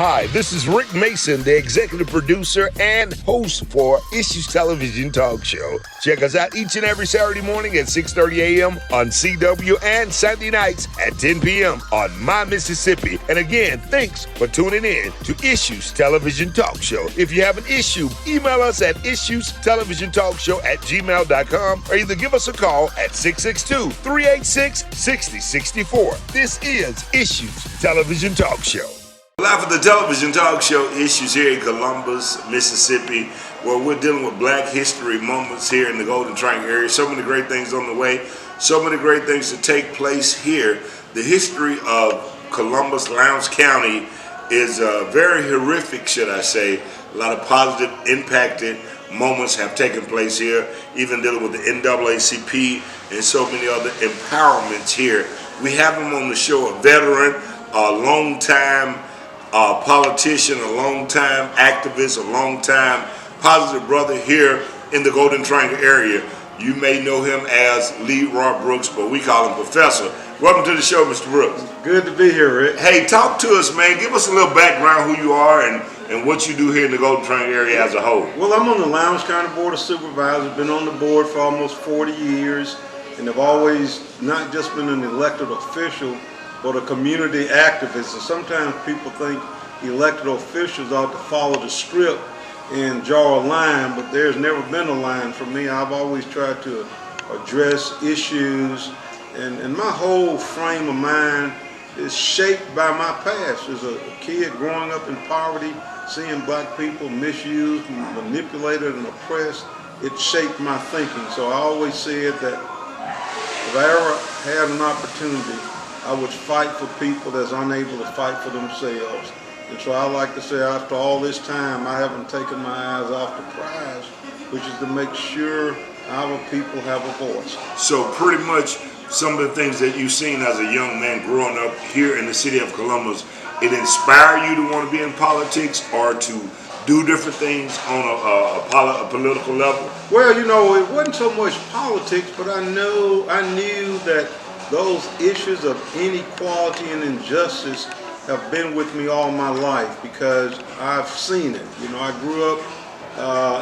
Hi, this is Rick Mason, the executive producer and host for Issues Television Talk Show. Check us out each and every Saturday morning at 6:30 a.m. on CW and Sunday nights at 10 p.m. on My Mississippi. And again, thanks for tuning in to Issues Television Talk Show. If you have an issue, email us at issuestelevisiontalkshow@gmail.com or either give us a call at 662-386-6064. This is Issues Television Talk Show. Live for the television talk show Issues here in Columbus, Mississippi, where we're dealing with Black history moments here in the Golden Triangle area. So many great things on the way, so many great things to take place here. The history of Columbus, Lowndes County is very horrific, should I say. A lot of positive impacted moments have taken place here, even dealing with the NAACP and so many other empowerments here. We have him on the show, a veteran, a long-time politician, a long-time activist, a long-time positive brother here in the Golden Triangle area. You may know him as Leroy Brooks, but we call him Professor. Welcome to the show, Mr. Brooks. Good to be here, Rick. Hey, talk to us, man. Give us a little background, who you are and what you do here in the Golden Triangle area as a whole. Well, I'm on the Lowndes County Board of Supervisors. Been on the board for almost 40 years, and have always not just been an elected official, but a community activist. And sometimes people think elected officials ought to follow the script and draw a line, but there's never been a line for me. I've always tried to address issues, and my whole frame of mind is shaped by my past. As a kid growing up in poverty, seeing Black people misused, manipulated, and oppressed, it shaped my thinking. So I always said that if I ever had an opportunity, I would fight for people that's unable to fight for themselves. And so I like to say, after all this time, I haven't taken my eyes off the prize, which is to make sure our people have a voice. So pretty much some of the things that you've seen as a young man growing up here in the city of Columbus, it inspired you to want to be in politics or to do different things on a political level? Well, you know, it wasn't so much politics, but I knew that those issues of inequality and injustice have been with me all my life because I've seen it. You know, I grew up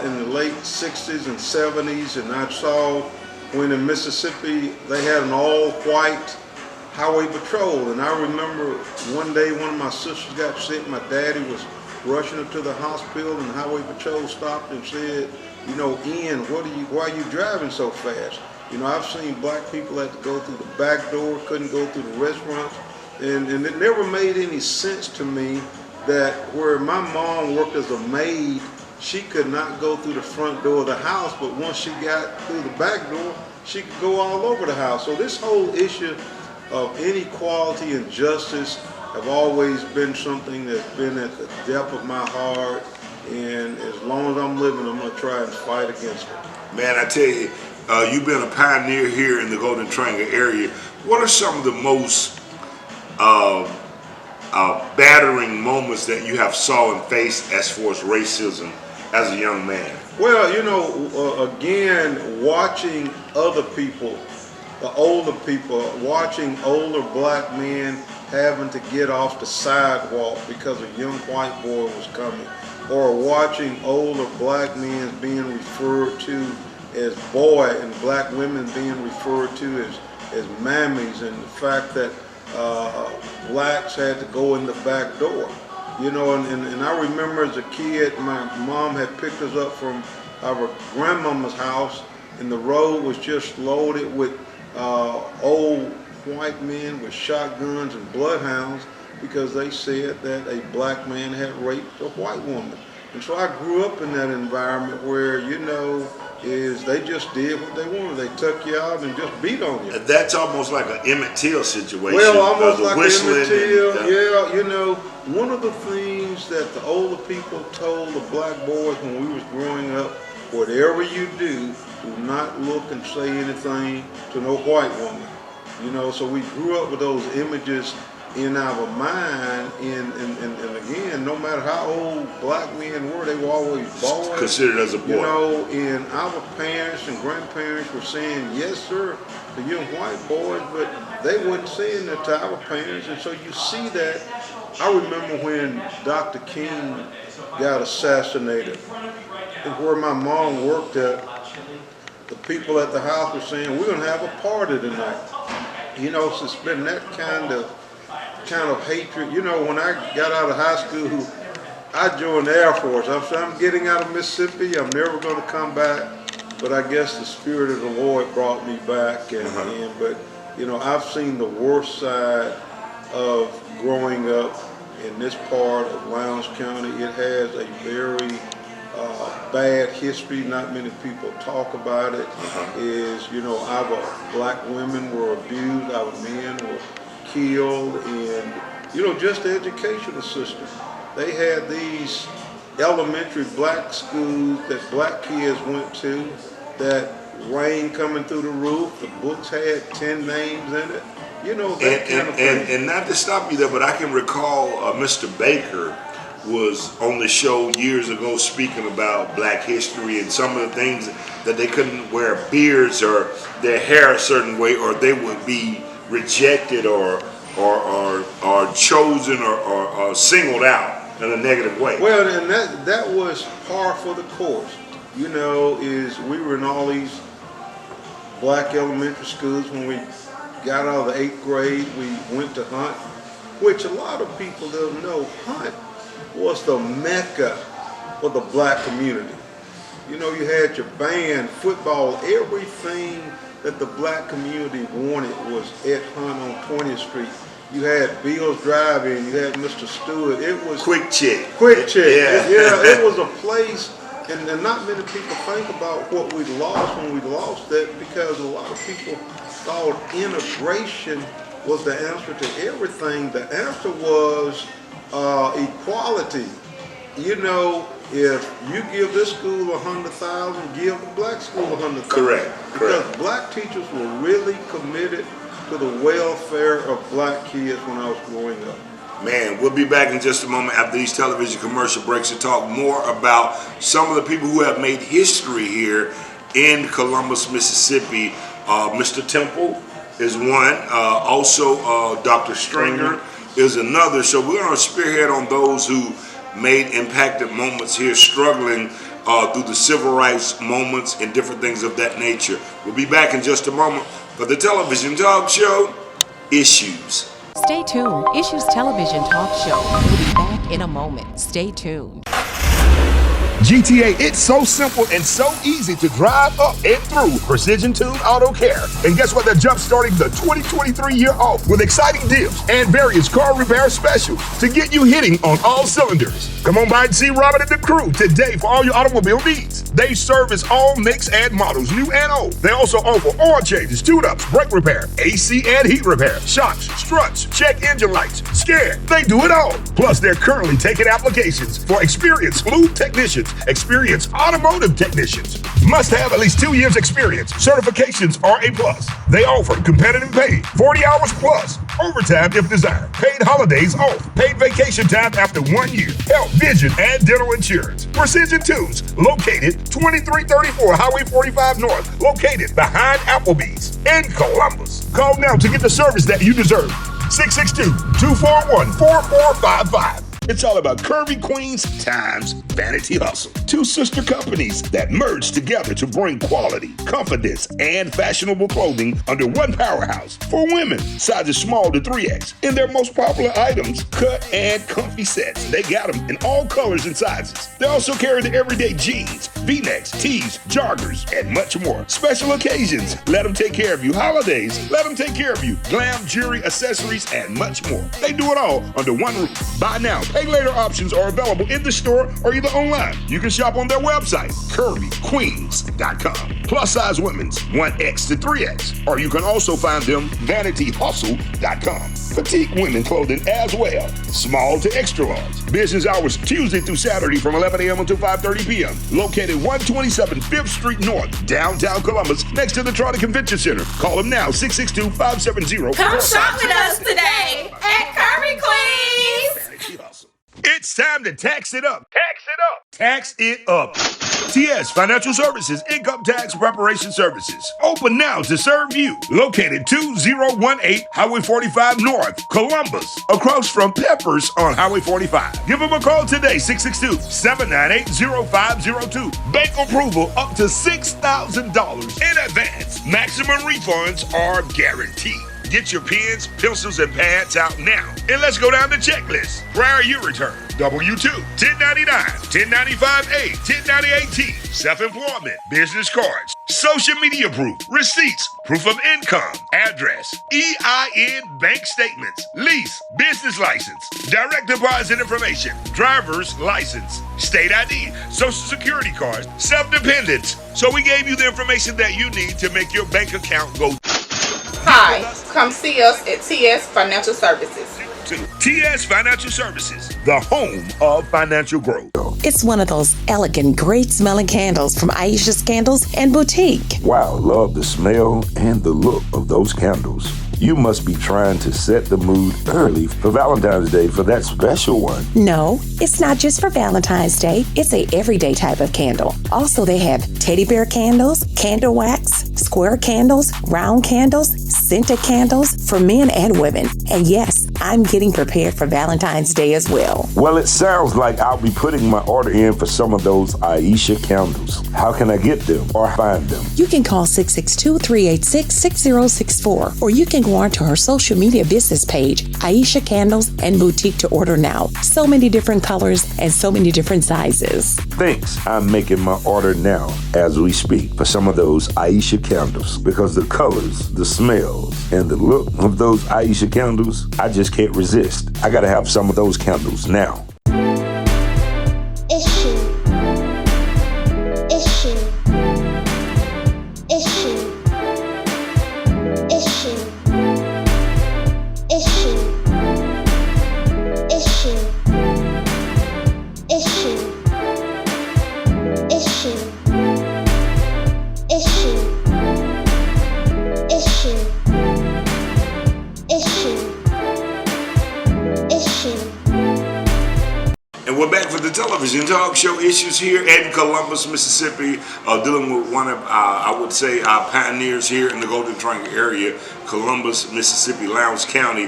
in the late 60s and 70s, and I saw when in Mississippi they had an all-white highway patrol. And I remember one day one of my sisters got sick. My daddy was rushing her to the hospital, and the highway patrol stopped and said, you know, Ian, why are you driving so fast? You know, I've seen Black people had to go through the back door, couldn't go through the restaurants, and it never made any sense to me that where my mom worked as a maid, she could not go through the front door of the house, but once she got through the back door, she could go all over the house. So this whole issue of inequality and justice have always been something that's been at the depth of my heart, and as long as I'm living, I'm going to try and fight against it. Man, I tell you, you've been a pioneer here in the Golden Triangle area. What are some of the most battering moments that you have saw and faced as far as racism as a young man? Well, you know, again, watching other people, the older people, watching older Black men having to get off the sidewalk because a young white boy was coming, or watching older Black men being referred to as boy and Black women being referred to as mammies, and the fact that Blacks had to go in the back door. You know, and I remember as a kid, my mom had picked us up from our grandmama's house, and the road was just loaded with old white men with shotguns and bloodhounds because they said that a Black man had raped a white woman. And so I grew up in that environment where, you know, they just did what they wanted. They took you out and just beat on you. That's almost like an Emmett Till situation. Well, almost like Emmett Till. Yeah, you know, one of the things that the older people told the Black boys when we was growing up, whatever you do not look and say anything to no white woman. You know, so we grew up with those images in our mind, and again, no matter how old Black men were, they were always boys. Considered as a boy. You know, and our parents and grandparents were saying, yes, sir, to young white boys, but they weren't saying that to our parents. And so you see that I remember when Dr. King got assassinated, and where my mom worked at, the people at the house were saying, we're going to have a party tonight. You know, so it's been that kind of hatred. You know, when I got out of high school, I joined the Air Force. I'm getting out of Mississippi. I'm never going to come back. But I guess the Spirit of the Lord brought me back. But, you know, I've seen the worst side of growing up in this part of Lowndes County. It has a very bad history. Not many people talk about it. Is, you know, our black women were abused, our men were killed, and, you know, just the educational system. They had these elementary black schools that black kids went to, that rain coming through the roof, the books had 10 names in it, you know, that kind of thing. And not to stop you there, but I can recall Mr. Baker was on the show years ago speaking about black history and some of the things that they couldn't wear beards or their hair a certain way, or they would be rejected or chosen or singled out in a negative way. Well, and that was par for the course. You know, is we were in all these black elementary schools. When we got out of the 8th grade, we went to Hunt, which a lot of people don't know. Hunt was the mecca for the black community. You know, you had your band, football, everything that the black community wanted was at Hunt on 20th Street. You had Bill's Drive-In, you had Mr. Stewart. It was Quick Check. Yeah, it was a place, and not many people think about what we lost when we lost that, because a lot of people thought integration was the answer to everything. The answer was equality. You know, if you give this school 100,000, give the black school 100,000. Correct. Because black teachers were really committed to the welfare of black kids when I was growing up. Man, we'll be back in just a moment after these television commercial breaks to talk more about some of the people who have made history here in Columbus, Mississippi. Mr. Temple is one. Also, Dr. Stringer is another. So we're going to spearhead on those who made impacted moments here, struggling through the civil rights moments and different things of that nature. We'll be back in just a moment for the television talk show, Issues. Stay tuned. Issues Television Talk Show. We'll be back in a moment. Stay tuned. GTA, it's so simple and so easy to drive up and through Precision Tuned Auto Care. And guess what? They're jump-starting the 2023 year off with exciting deals and various car repair specials to get you hitting on all cylinders. Come on by and see Robert and the crew today for all your automobile needs. They service all makes and models, new and old. They also offer oil changes, tune-ups, brake repair, AC and heat repair, shocks, struts, check engine lights, scare. They do it all. Plus, they're currently taking applications for experienced lube technicians, experienced automotive technicians. Must have at least 2 years experience. Certifications are a plus. They offer competitive pay, 40 hours plus, overtime if desired, paid holidays off, paid vacation time after 1 year, health, vision, and dental insurance. Precision Tunes, located 2334 Highway 45 North, located behind Applebee's in Columbus. Call now to get the service that you deserve. 662-241-4455. It's all about Curvy Queens times Vanity Hustle. Two sister companies that merge together to bring quality, confidence, and fashionable clothing under one powerhouse. For women, sizes small to 3X. In their most popular items, cut and comfy sets. They got them in all colors and sizes. They also carry the everyday jeans, V-necks, tees, joggers, and much more. Special occasions, let them take care of you. Holidays, let them take care of you. Glam, jewelry, accessories, and much more. They do it all under one roof. Buy now, pay later options are available in the store or either online. You can shop on their website, curvyqueens.com. Plus size women's 1X to 3X. Or you can also find them vanityhustle.com. Petite women clothing as well, small to extra large. Business hours Tuesday through Saturday from 11 a.m. until 5:30 p.m. Located 127 5th Street North, downtown Columbus, next to the Trotter Convention Center. Call them now, 662-570. Come shop with us today at Curvy Queens. It's time to tax it up. Tax it up. Tax it up. TS Financial Services Income Tax Preparation Services. Open now to serve you. Located 2018 Highway 45 North, Columbus. Across from Peppers on Highway 45. Give them a call today, 662-798-0502. Bank approval up to $6,000 in advance. Maximum refunds are guaranteed. Get your pens, pencils, and pads out now. And let's go down the checklist. Prior year return, W-2, 1099, 1095A, 1098T, self-employment, business cards, social media proof, receipts, proof of income, address, EIN bank statements, lease, business license, direct deposit information, driver's license, state ID, social security cards, self-dependence. So we gave you the information that you need to make your bank account go. Hi, come see us at TS Financial Services. TS Financial Services, the home of financial growth. It's one of those elegant, great smelling candles from Aisha's Candles and Boutique. Wow, love the smell and the look of those candles. You must be trying to set the mood early for Valentine's Day for that special one. No, it's not just for Valentine's Day. It's a everyday type of candle. Also, they have teddy bear candles, candle wax, square candles, round candles, scented candles for men and women. And yes, I'm getting prepared for Valentine's Day as well. Well, it sounds like I'll be putting my order in for some of those Aisha candles. How can I get them or find them? You can call 662-386-6064, or you can go onto her social media business page, Aisha Candles and Boutique, to order now. So many different colors and so many different sizes. Thanks. I'm making my order now as we speak for some of those Aisha candles because the colors, the smells, and the look of those Aisha candles, I just can't resist. I gotta have some of those candles now. Issue. Issue. Issue. Issue. Issue. Issue. Issue. Issue. Issue. Issue. Issue. Issue. And we're back for the television talk show Issues here in Columbus, Mississippi, dealing with one of, I would say, our pioneers here in the Golden Triangle area, Columbus, Mississippi, Lowndes County,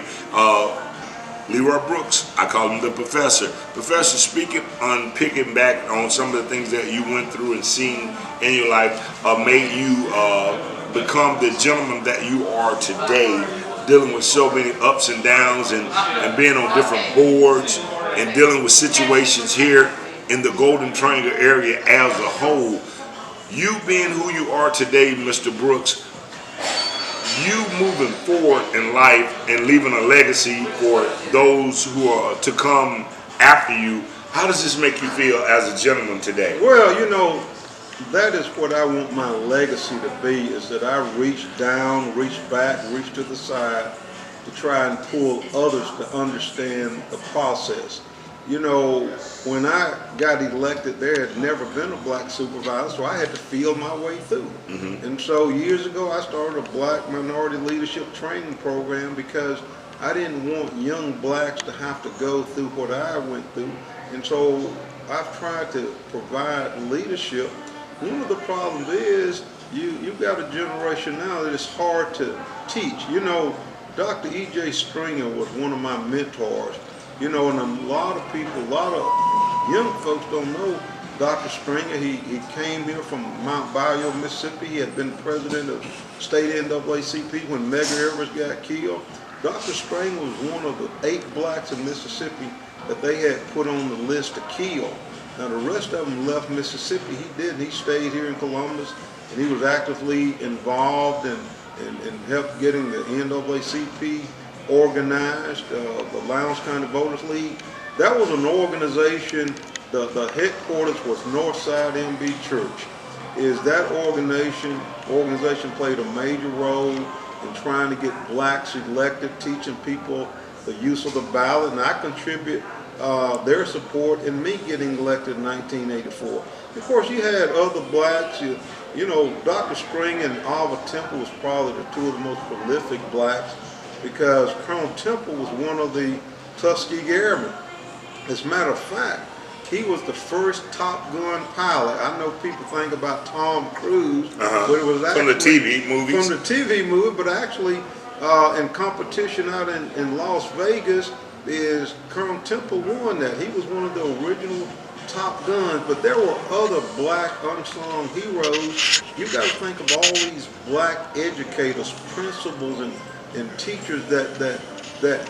Leroy Brooks. I call him the Professor. Professor, speaking on picking back on some of the things that you went through and seen in your life, made you become the gentleman that you are today, dealing with so many ups and downs and being on different boards and dealing with situations here in the Golden Triangle area as a whole. You being who you are today, Mr. Brooks, you moving forward in life and leaving a legacy for those who are to come after you, how does this make you feel as a gentleman today? Well, you know, that is what I want my legacy to be, is that I reach down, reach back, reach to the side to try and pull others to understand the process. You know, when I got elected, there had never been a black supervisor, so I had to feel my way through. And so years ago, I started a black minority leadership training program because I didn't want young blacks to have to go through what I went through. And so I've tried to provide leadership. One of the problems is you've got a generation now that it's hard to teach. You know, Dr. E.J. Stringer was one of my mentors. You know, and a lot of people, a lot of young folks don't know Dr. Stringer. He came here from Mount Bayou, Mississippi. He had been president of state NAACP when Medgar Evers got killed. Dr. Stringer was one of the 8 blacks in Mississippi that they had put on the list to kill. Now the rest of them left Mississippi. He didn't. He stayed here in Columbus, and he was actively involved and helped getting the NAACP organized, the Lowndes County Voters League. That was an organization, the headquarters was Northside MB Church. Is that organization played a major role in trying to get blacks elected, teaching people the use of the ballot, and I contribute their support in me getting elected in 1984. Of course, you had other blacks, you know, Dr. Spring and Oliver Temple was probably the 2 of the most prolific blacks, because Colonel Temple was one of the Tuskegee Airmen. As a matter of fact, he was the first Top Gun pilot. I know people think about Tom Cruise, but it was actually from the TV movies. From the TV movie, but actually in competition out in Las Vegas is Colonel Temple won that. He was one of the original Top Guns, but there were other black unsung heroes. You got to think of all these black educators, principals, and teachers that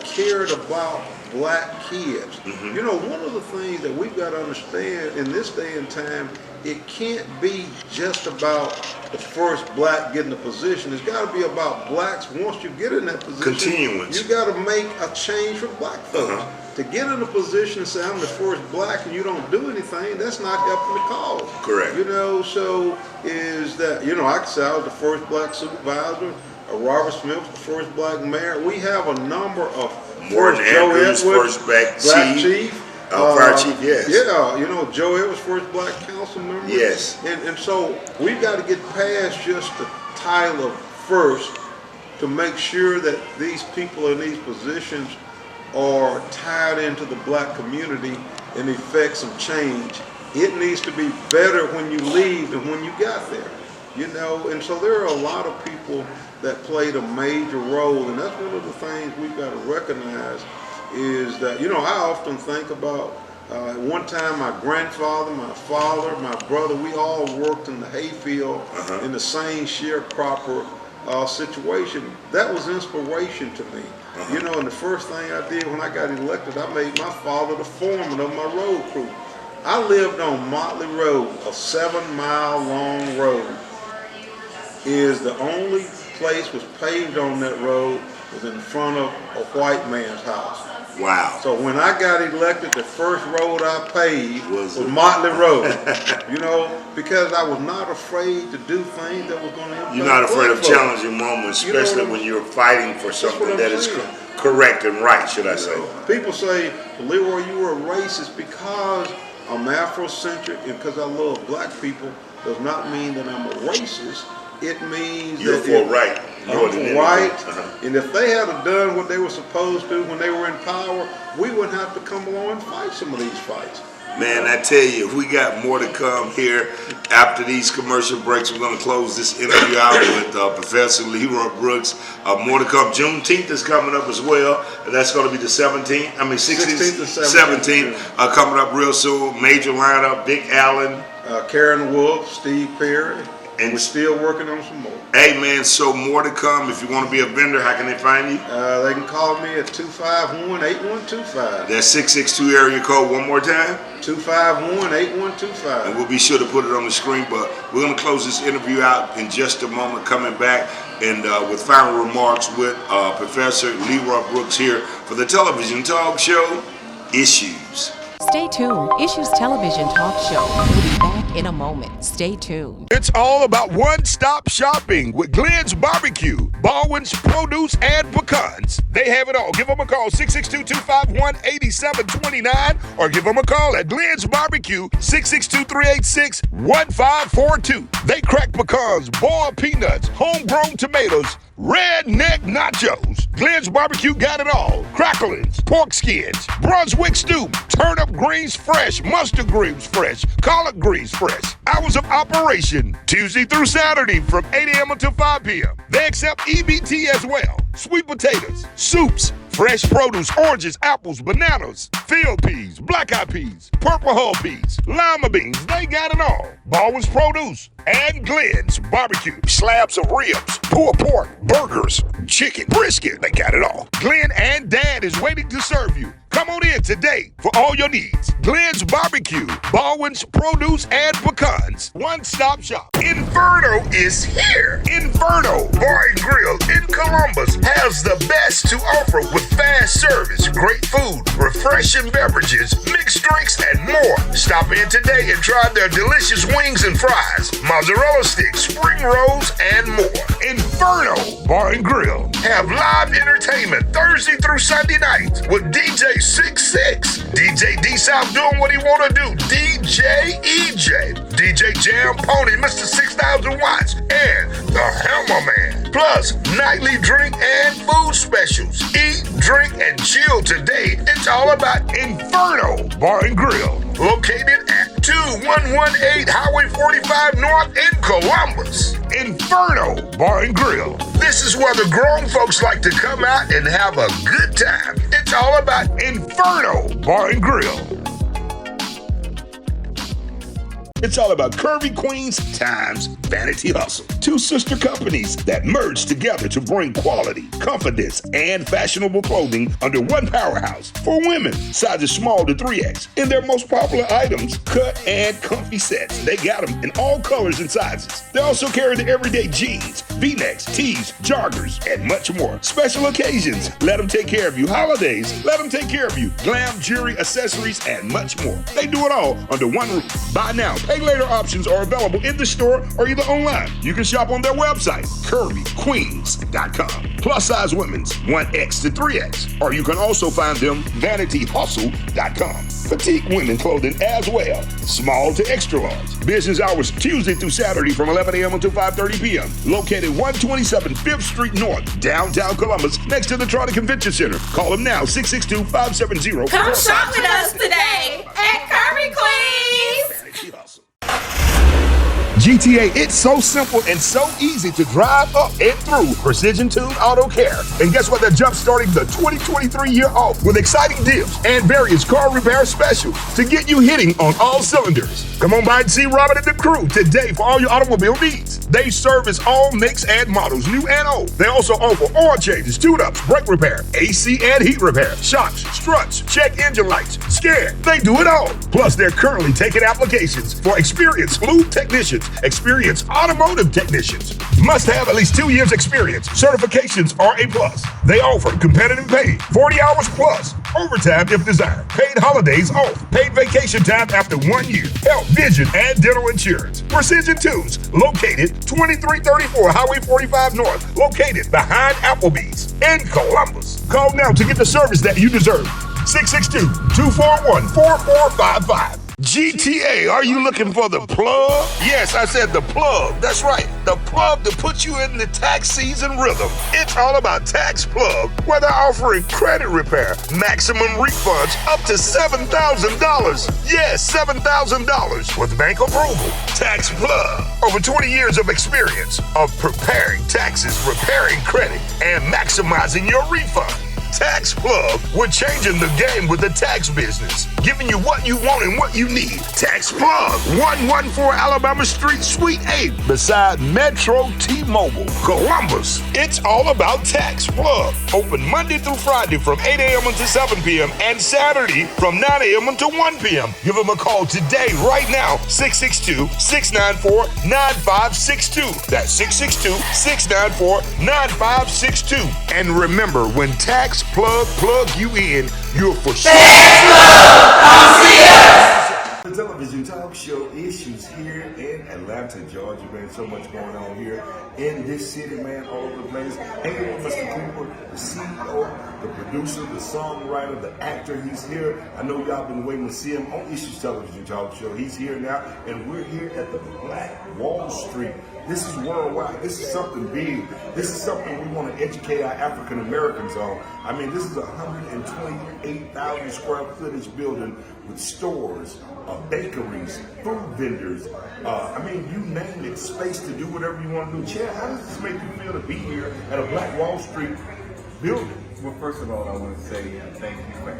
cared about black kids. You know, one of the things that we've got to understand in this day and time, it can't be just about the first black getting a position. It's got to be about blacks once you get in that position. Continuance. You got to make a change for black folks. To get in a position and say, I'm the first black and you don't do anything, that's not helping the cause. Correct. You know, so is that, you know, I could say I was the first black supervisor, Robert Smith was the first black mayor. We have a number of Morton Andrews, first black chief. Fire chief, yes. Yeah, you know, Joe Edwards, first black council member. Yes. And so we've got to get past just the title of first to make sure that these people in these positions are tied into the black community and effect some change. It needs to be better when you leave than when you got there. You know, and so there are a lot of people that played a major role, and that's one of the things we've got to recognize is that, you know, I often think about one time my grandfather, my father, my brother, we all worked in the hayfield in the same sharecropper situation. That was inspiration to me. You know, and the first thing I did when I got elected, I made my father the foreman of my road crew. I lived on Motley Road, a 7-mile long road. Is the only place was paved on that road was in front of a white man's house. Wow. So when I got elected, the first road I paved was Motley Road. You know, because I was not afraid to do things that was going to impact. You're not afraid of folks. challenging moments, especially when you're fighting for something that is correct and right, should I say. People say, Leroy, you were a racist because I'm Afrocentric and because I love black people does not mean that I'm a racist. It means you're that for right. I'm for right. And if they had done what they were supposed to when they were in power, we wouldn't have to come along and fight some of these fights. Man, I tell you, we got more to come here after these commercial breaks. We're going to close this interview out with Professor Leroy Brooks. More to come. Juneteenth is coming up as well. That's going to be the 17th. I mean, 16th to 17th. Coming up real soon. Major lineup, Dick Allen. Karen Wolf, Steve Perry. And we're still working on some more. Hey, man, so more to come. If you want to be a vendor, how can they find you? They can call me at 251-8125. That's 662 area code. One more time. 251-8125. And we'll be sure to put it on the screen, but we're going to close this interview out in just a moment, coming back and with final remarks with Professor Leroy Brooks here for the television talk show, Issues. Stay tuned. Issues Television Talk Show will be back in a moment. Stay tuned. It's all about one-stop shopping with Glenn's Barbecue, Baldwin's Produce, and Pecans. They have it all. Give them a call, 662-251-8729, or give them a call at Glenn's Barbecue, 662-386-1542. They crack pecans, boiled peanuts, homegrown tomatoes, redneck nachos. Glenn's Barbecue got it all. Cracklings, pork skins, Brunswick stew, turnip greens fresh, mustard greens fresh, collard greens fresh. Hours of operation, Tuesday through Saturday from 8 a.m. until 5 p.m. They accept EBT as well. Sweet potatoes, soups, fresh produce, oranges, apples, bananas, field peas, black-eyed peas, purple hull peas, lima beans. They got it all. Baldwin's Produce and Glenn's Barbecue. Slabs of ribs, pulled pork, burgers, chicken, brisket. They got it all. Glenn and Dad is waiting to serve you. Come on in today for all your needs. Glenn's Barbecue, Baldwin's Produce, and Pecans. One-stop shop. Inferno is here. Inferno Bar and Grill in Columbus has the best to offer with fast service, great food, refreshing beverages, mixed drinks, and more. Stop in today and try their delicious wings and fries, mozzarella sticks, spring rolls, and more. Inferno Bar and Grill have live entertainment Thursday through Sunday nights with DJ 6-6, DJ D South doing what he want to do, DJ EJ, DJ Jam Pony, Mr. 6,000 Watts, and the Hammer Man. Plus, nightly drink and food specials. Eat, drink, and chill today. It's all about Inferno Bar and Grill. located at 2118 Highway 45 North in Columbus. Inferno Bar and Grill. This is where the grown folks like to come out and have a good time. It's all about Inferno Bar and Grill. It's all about Curvy Queens times Vanity Hustle. Two sister companies that merge together to bring quality, confidence, and fashionable clothing under one powerhouse. For women, sizes small to 3X. In their most popular items, cut and comfy sets. They got them in all colors and sizes. They also carry the everyday jeans, V-necks, tees, joggers, and much more. Special occasions, let them take care of you. Holidays, let them take care of you. Glam, jewelry, accessories, and much more. They do it all under one roof. Buy now, pay later options are available in the store or either online. You can shop on their website, curvyqueens.com. Plus size women's 1X to 3X. Or you can also find them vanityhustle.com. Petite women clothing as well, small to extra large. Business hours Tuesday through Saturday from 11 a.m. until 5:30 p.m. Located 127 5th Street North, downtown Columbus, next to the Trotter Convention Center. Call them now, 662-570. Come shop with us today at Curvy Queens. Vanity Hustle. GTA, it's so simple and so easy to drive up and through Precision Tuned Auto Care. And guess what? They're jump-starting the 2023 year off with exciting deals and various car repair specials to get you hitting on all cylinders. Come on by and see Robert and the crew today for all your automobile needs. They service all makes and models, new and old. They also offer oil changes, tune-ups, brake repair, AC and heat repair, shocks, struts, check engine lights, scare. They do it all. Plus, they're currently taking applications for experienced lube technicians, experienced automotive technicians. Must have at least 2 years experience. Certifications are a plus. They offer competitive pay, 40 hours plus, overtime if desired, paid holidays off, paid vacation time after 1 year, health, vision, and dental insurance. Precision Tunes, located 2334 Highway 45 North, located behind Applebee's in Columbus. Call now to get the service that you deserve. 662-241-4455. GTA, are you looking for the plug? Yes, I said the plug. That's right, the plug to put you in the tax season rhythm. It's all about Tax Plug, where they're offering credit repair, maximum refunds up to $7,000. Yes, $7,000 with bank approval. Tax Plug, over 20 years of experience of preparing taxes, repairing credit, and maximizing your refund. Tax Plug, we're changing the game with the tax business, giving you what you want and what you need. Tax Plug, 114 Alabama Street, Suite 8, beside Metro T-Mobile, Columbus. It's all about Tax Plug. Open Monday through Friday from 8 a.m. until 7 p.m. and Saturday from 9 a.m. until 1 p.m. Give them a call today, right now, 662-694-9562. That's 662-694-9562. And remember, when Tax Plug you in, you're for sure. The television talk show Issues here in Atlanta, Georgia, man. So much going on here in this city, man, all over the place. Hanging with Mr. Cooper, the CEO, the producer, the songwriter, the actor. He's here. I know y'all been waiting to see him on Issues television talk show. He's here now, and we're here at the Black Wall Street. This is worldwide. This is something big. This is something we want to educate our African Americans on. I mean, this is a 128,000 square footage building with stores, bakeries, food vendors. I mean, you name it, space to do whatever you want to do. Chad, how does this make you feel to be here at a Black Wall Street building? Well, first of all, I want to say thank you for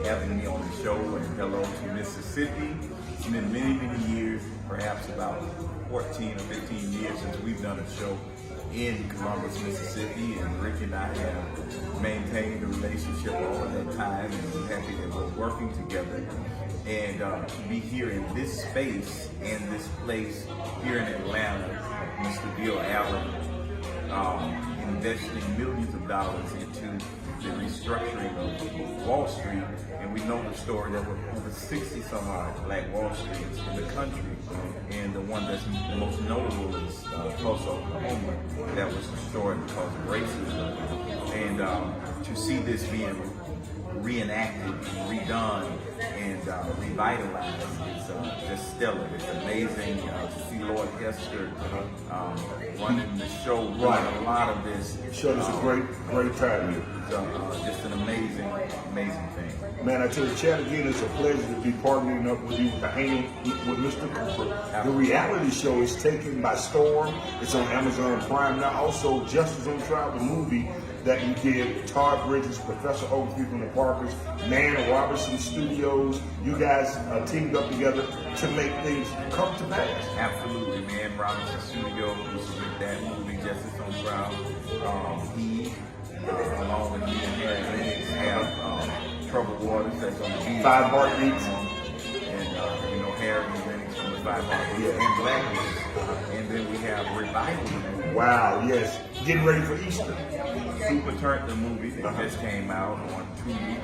having me on the show, and hello to Mississippi. It's been many, many years, perhaps about 14 or 15 years since we've done a show in Columbus, Mississippi, and Rick and I have maintained a relationship all of that time, and we're happy that we're working together. And to be here in this space, in this place here in Atlanta, Mr. Bill Allen investing millions of dollars into the restructuring of Wall Street, and we know the story that were over 60 some odd Black Wall Streets in the country, and the one that's most notable is Tulsa, Oklahoma, that was destroyed because of racism. And to see this being reenacted and redone and revitalized. It's just stellar. It's amazing to see Lord Hester running the show, running a lot of this. Sure, it's a great time here. It's just an amazing thing. Man, I tell you, Chad, again, it's a pleasure to be partnering up with you with the Hanging with Mr. Cooper. The reality show is taken by storm. It's on Amazon Prime now. Also, Justice on Trial, the movie that you did, Todd Bridges, Professor Oakley from the Parkers, Man Robertson Studios. You guys teamed up together to make things come to pass. Absolutely, Man Robertson Studios was with that movie, Justice on Trial. He, along with me and Harry Lennox, have Troubled Waters that's on the beat. 5 Heartbeats. And you know, Harry Lennox from the 5 Heartbeats and Blacklist. And then we have Revival. Wow, yes. Getting ready for Easter. Super Turnt, the movie that just came out on Tubi.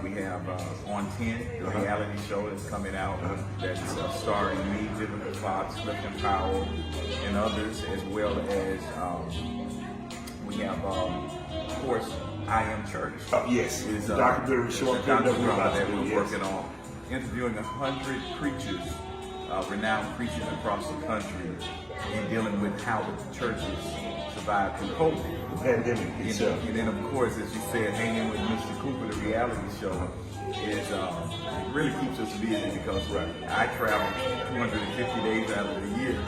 We have On 10, the reality show that's coming out that's starring me, Vivica Fox, Clifton Powell, and others, as well as we have, of course, I Am Church. Yes, Is documentary short film that we're working on, interviewing 100 preachers, renowned preachers across the country, and dealing with how the churches survived through COVID. The pandemic itself. And then, of course, as you said, Hanging with Mr. Cooper, the reality show, is it really keeps us busy because I travel 250 days out of the year,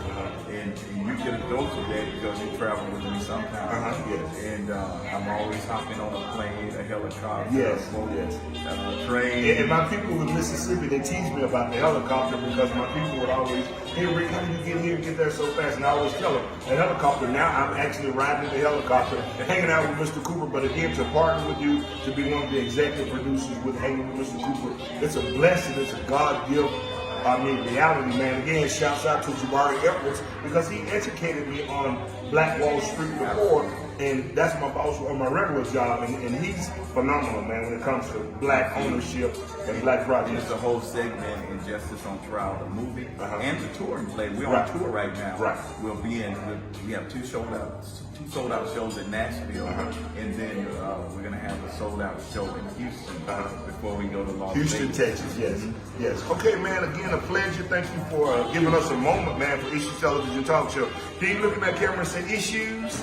and you get a dose of that because you travel with me sometimes. And I'm always hopping on a plane, a helicopter, a boat, train. And my people in Mississippi, they tease me about the helicopter because my people would always, hey Rick, how do you get here and get there so fast? And I always tell them, the helicopter, now I'm actually riding in the helicopter, hanging out with Mr. Cooper, but again, to partner with you, to be one of the executive producers with Hanging with Mr. Cooper, it's a blessing, it's a God gift. Reality, man. Again, shouts out to Jabari Edwards because he educated me on Black Wall Street before, and that's my boss on my regular job, and he's phenomenal, man, when it comes to black ownership and black projects. There's a whole segment in Justice on Trial, the movie, and the touring play. We're on tour right now. We'll be we have two sold out shows in Nashville, and then we're gonna have a sold out show in Houston before we go to Las Vegas. Houston, Texas, yes. Okay, man, again, a pleasure. Thank you for giving us a moment, man, for Issues Television Talk Show. Can you look at that camera and say, Issues?